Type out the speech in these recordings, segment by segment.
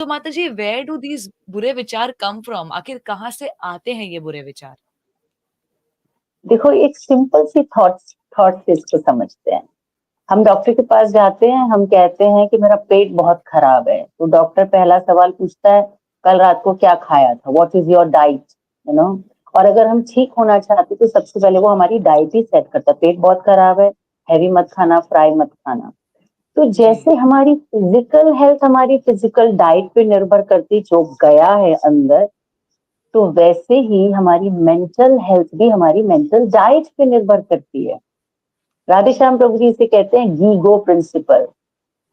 तो माताजी, where do these बुरे विचार कम फ्रॉम? आखिर कहाँ से आते हैं ये बुरे विचार? देखो, एक सिंपल सी थॉट से इसको समझते हैं। हम डॉक्टर के पास जाते हैं, हम कहते हैं कि मेरा पेट बहुत खराब है, तो डॉक्टर पहला सवाल पूछता है, कल रात को क्या खाया था, what is your diet, you know. और अगर हम ठीक होना चाहते तो सबसे पहले वो हमारी डाइट ही सेट करता है। पेट बहुत खराब है, हैवी मत खाना, फ्राई मत खाना। तो जी। जैसे हमारी फिजिकल हेल्थ हमारी फिजिकल डाइट पे निर्भर करती जो गया है अंदर, तो वैसे ही हमारी मेंटल हेल्थ भी हमारी मेंटल डाइट पे निर्भर करती है। राधेश्याम प्रभु जी इसे कहते हैं GIGO principle.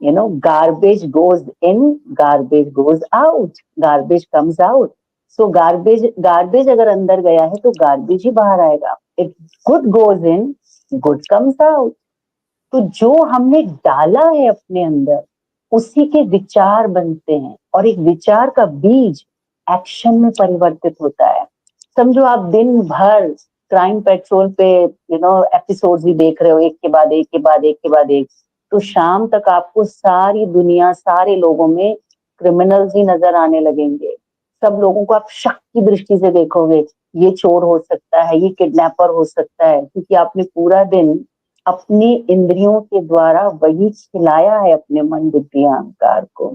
Garbage goes in, garbage goes out, garbage comes out. So garbage garbage अगर अंदर गया है तो गार्बेज ही बाहर आएगा। If good goes in, good comes out. तो जो हमने डाला है अपने अंदर, उसी के विचार बनते हैं, और एक विचार का बीज एक्शन में परिवर्तित होता है। समझो आप दिन भर क्राइम पेट्रोल पे एपिसोड्स ही देख रहे हो, एक के बाद एक के बाद एक के बाद एक, तो शाम तक आपको सारी दुनिया, सारे लोगों में क्रिमिनल्स ही नजर आने लगेंगे। सब लोगों को आप शक की दृष्टि से देखोगे, ये चोर हो सकता है, ये किडनैपर हो सकता है, क्योंकि आपने पूरा दिन अपनी इंद्रियों के द्वारा वही खिलाया है अपने मन बुद्धि अहंकार को।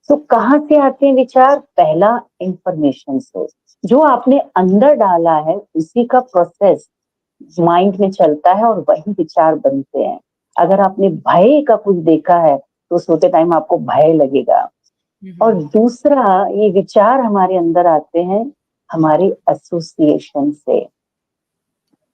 तो कहाँ से आते हैं विचार? पहला, इंफॉर्मेशन सोर्स। जो आपने अंदर डाला है उसी का प्रोसेस माइंड में चलता है और वही विचार बनते हैं। अगर आपने भय का कुछ देखा है तो सोते टाइम आपको भय लगेगा। और दूसरा, ये विचार हमारे अंदर आते हैं हमारे एसोसिएशन से।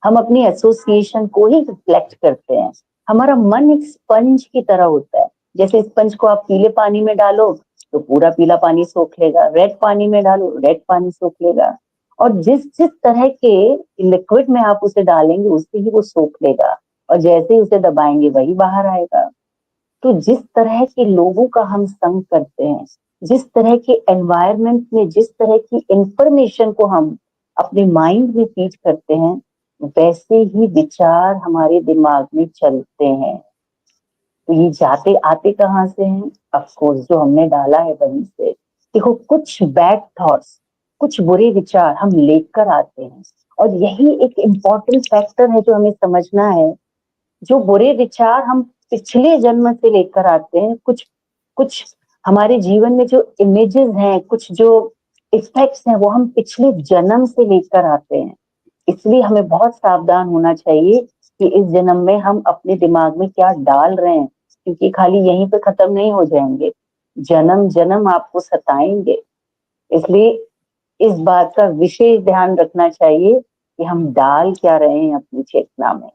हम अपनी एसोसिएशन को ही रिफ्लेक्ट करते हैं। हमारा मन एक स्पंज की तरह होता है। जैसे स्पंज को आप पीले पानी में डालो तो पूरा पीला पानी सोख लेगा, रेड पानी में डालो रेड पानी सोख लेगा। और जिस जिस तरह के लिक्विड में आप उसे डालेंगे उससे ही वो सोख लेगा, और जैसे ही उसे दबाएंगे वही बाहर आएगा। तो जिस तरह के लोगों का हम संग करते हैं, जिस तरह के एनवायरनमेंट में, जिस तरह की इंफॉर्मेशन को हम अपने माइंड में फीड करते हैं, वैसे ही विचार हमारे दिमाग में चलते हैं। तो ये जाते आते कहाँ से हैं? अफकोर्स जो हमने डाला है वहीं से। देखो, कुछ बैड थॉट्स, कुछ बुरे विचार हम लेकर आते हैं, और यही एक इम्पोर्टेंट फैक्टर है जो हमें समझना है। जो बुरे विचार हम पिछले जन्म से लेकर आते हैं, कुछ कुछ हमारे जीवन में जो इमेजेस हैं, कुछ जो इफेक्ट्स हैं, वो हम पिछले जन्म से लेकर आते हैं। इसलिए हमें बहुत सावधान होना चाहिए कि इस जन्म में हम अपने दिमाग में क्या डाल रहे हैं, क्योंकि खाली यहीं पे खत्म नहीं हो जाएंगे, जन्म जन्म आपको सताएंगे। इसलिए इस बात का विशेष ध्यान रखना चाहिए कि हम डाल क्या रहे हैं अपनी चेतना में।